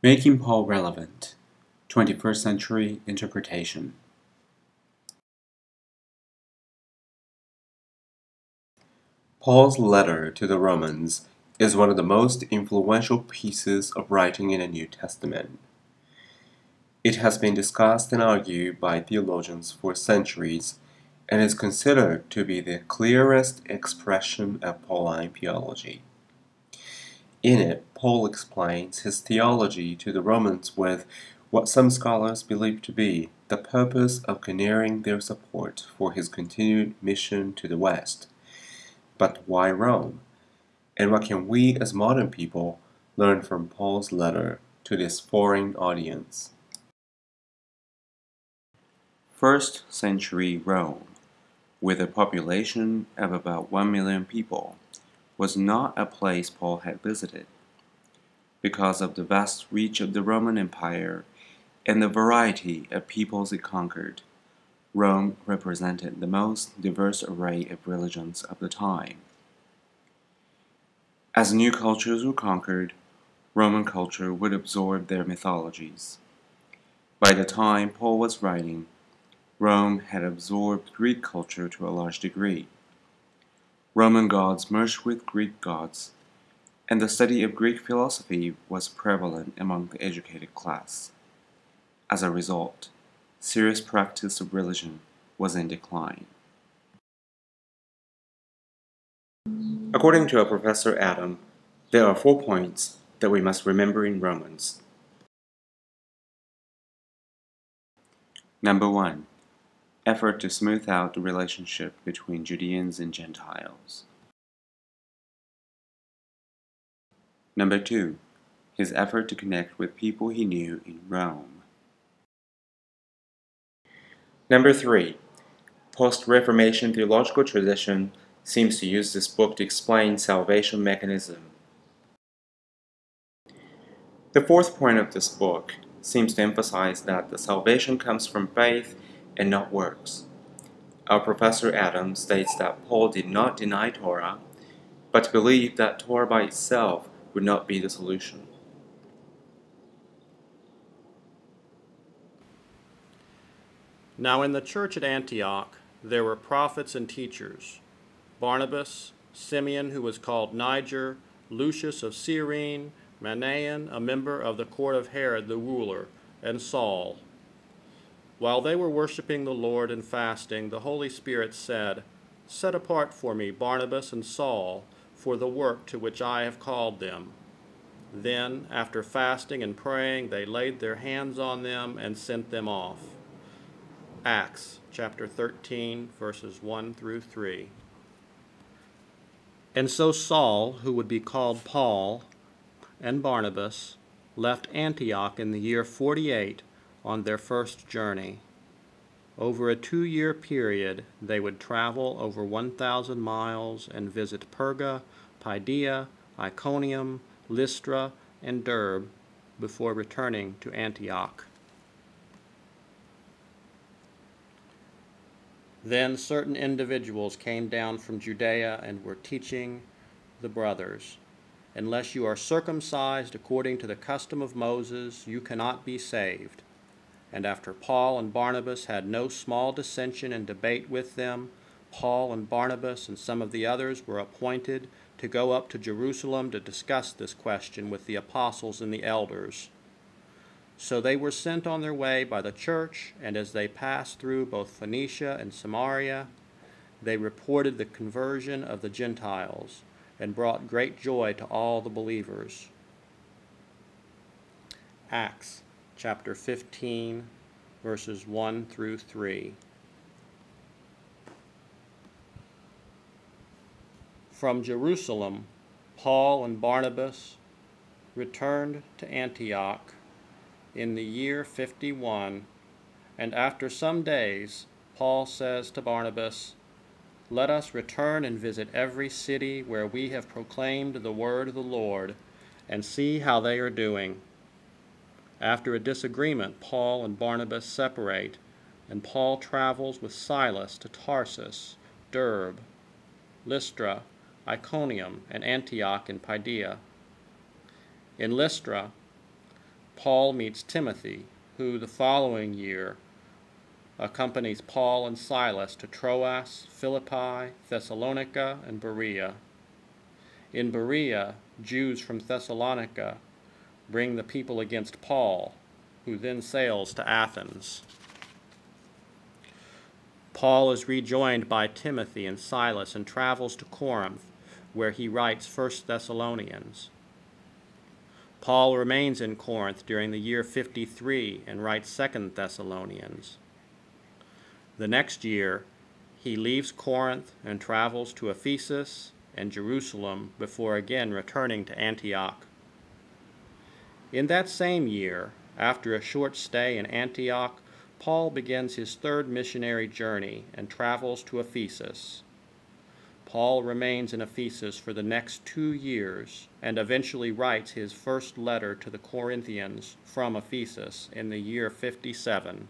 Making Paul relevant: 21st century interpretation. Paul's letter to the Romans is one of the most influential pieces of writing in the New Testament. It has been discussed and argued by theologians for centuries and is considered to be the clearest expression of Pauline theology. In it, Paul explains his theology to the Romans with what some scholars believe to be the purpose of garnering their support for his continued mission to the West. But why Rome? And what can we as modern people learn from Paul's letter to this foreign audience? First century Rome, with a population of about 1 million people, was not a place Paul had visited. Because of the vast reach of the Roman Empire and the variety of peoples it conquered, Rome represented the most diverse array of religions of the time. As new cultures were conquered, Roman culture would absorb their mythologies. By the time Paul was writing, Rome had absorbed Greek culture to a large degree. Roman gods merged with Greek gods, and the study of Greek philosophy was prevalent among the educated class. As a result, serious practice of religion was in decline. According to Professor Adam, there are 4 points that we must remember in Romans. Number 1. Effort to smooth out the relationship between Judeans and Gentiles. Number 2. His effort to connect with people he knew in Rome. Number 3. Post-Reformation theological tradition seems to use this book to explain salvation mechanism. The 4th point of this book seems to emphasize that the salvation comes from faith and not works. Our Professor Adams states that Paul did not deny Torah, but believed that Torah by itself would not be the solution. Now in the church at Antioch there were prophets and teachers: Barnabas, Simeon, who was called Niger, Lucius of Cyrene, Manaen, a member of the court of Herod the ruler, and Saul. While they were worshiping the Lord and fasting, the Holy Spirit said, "Set apart for me Barnabas and Saul for the work to which I have called them." Then, after fasting and praying, they laid their hands on them and sent them off. Acts chapter 13, verses 1 through 3. And so Saul, who would be called Paul, and Barnabas left Antioch in the year 48 on their first journey. Over a 2-year period, they would travel over 1,000 miles and visit Perga, Pydea, Iconium, Lystra, and Derbe before returning to Antioch. Then certain individuals came down from Judea and were teaching the brothers, "Unless you are circumcised according to the custom of Moses, you cannot be saved." And after Paul and Barnabas had no small dissension and debate with them, Paul and Barnabas and some of the others were appointed to go up to Jerusalem to discuss this question with the apostles and the elders. So they were sent on their way by the church, and as they passed through both Phoenicia and Samaria, they reported the conversion of the Gentiles and brought great joy to all the believers. Acts chapter 15, verses 1 through 3. From Jerusalem, Paul and Barnabas returned to Antioch in the year 51, and after some days, Paul says to Barnabas, "Let us return and visit every city where we have proclaimed the word of the Lord, and see how they are doing." After a disagreement, Paul and Barnabas separate, and Paul travels with Silas to Tarsus, Derbe, Lystra, Iconium, and Antioch in Pydea. In Lystra, Paul meets Timothy, who the following year accompanies Paul and Silas to Troas, Philippi, Thessalonica, and Berea. In Berea, Jews from Thessalonica bring the people against Paul, who then sails to Athens. Paul is rejoined by Timothy and Silas and travels to Corinth, where he writes 1 Thessalonians. Paul remains in Corinth during the year 53 and writes 2 Thessalonians. The next year, he leaves Corinth and travels to Ephesus and Jerusalem before again returning to Antioch. In that same year, after a short stay in Antioch, Paul begins his third missionary journey and travels to Ephesus. Paul remains in Ephesus for the next 2 years and eventually writes his first letter to the Corinthians from Ephesus in the year 57.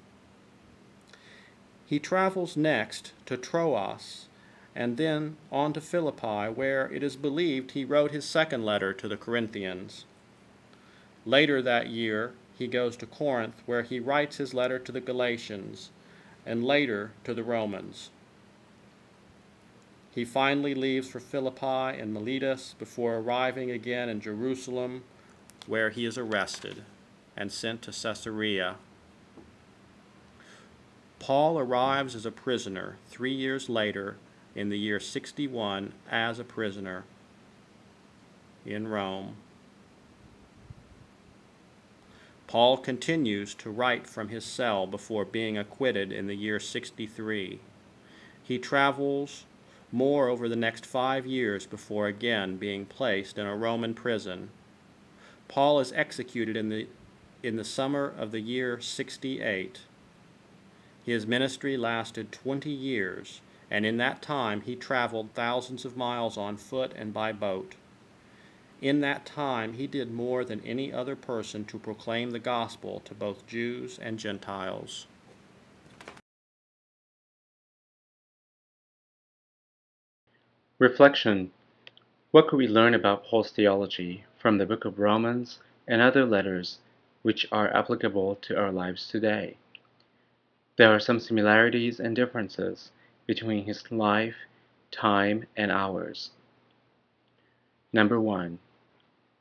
He travels next to Troas and then on to Philippi, where it is believed he wrote his second letter to the Corinthians. Later that year, he goes to Corinth, where he writes his letter to the Galatians and later to the Romans. He finally leaves for Philippi and Miletus before arriving again in Jerusalem, where he is arrested and sent to Caesarea. Paul arrives as a prisoner 3 years later in the year 61 as a prisoner in Rome. Paul continues to write from his cell before being acquitted in the year 63. He travels more over the next 5 years before again being placed in a Roman prison. Paul is executed in the summer of the year 68. His ministry lasted 20 years, and in that time he traveled thousands of miles on foot and by boat. In that time he did more than any other person to proclaim the gospel to both Jews and Gentiles. Reflection. What could we learn about Paul's theology from the book of Romans and other letters which are applicable to our lives today? There are some similarities and differences between his life, time, and ours. Number 1.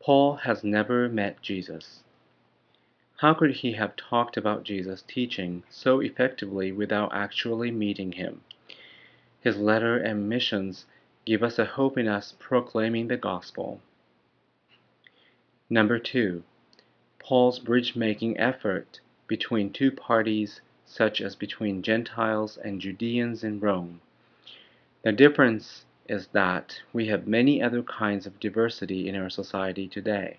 Paul has never met Jesus. How could he have talked about Jesus' teaching so effectively without actually meeting him? His letter and missions give us a hope in us proclaiming the gospel. Number 2. Paul's bridge-making effort between two parties, such as between Gentiles and Judeans in Rome. The difference is that we have many other kinds of diversity in our society today.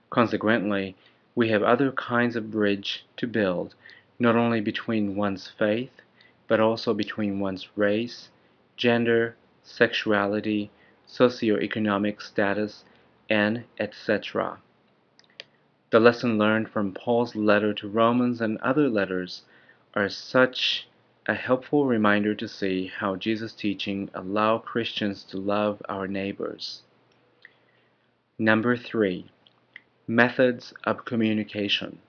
Consequently, we have other kinds of bridge to build, not only between one's faith, but also between one's race, gender, sexuality, socioeconomic status, and etc. The lesson learned from Paul's letter to Romans and other letters are such a helpful reminder to see how Jesus' teaching allows Christians to love our neighbors. Number 3. Methods of communication.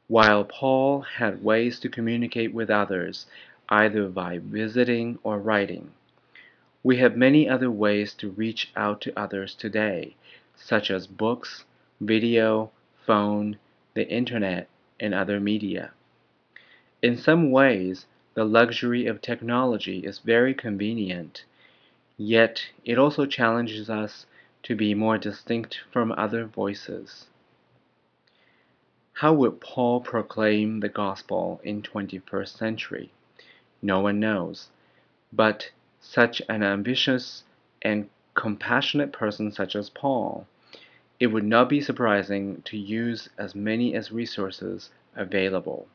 While Paul had ways to communicate with others, either by visiting or writing, we have many other ways to reach out to others today, such as books, video, phone, the internet, and other media. In some ways, the luxury of technology is very convenient, yet it also challenges us to be more distinct from other voices. How would Paul proclaim the gospel in 21st century? No one knows, but such an ambitious and compassionate person such as Paul, it would not be surprising to use as many as resources available.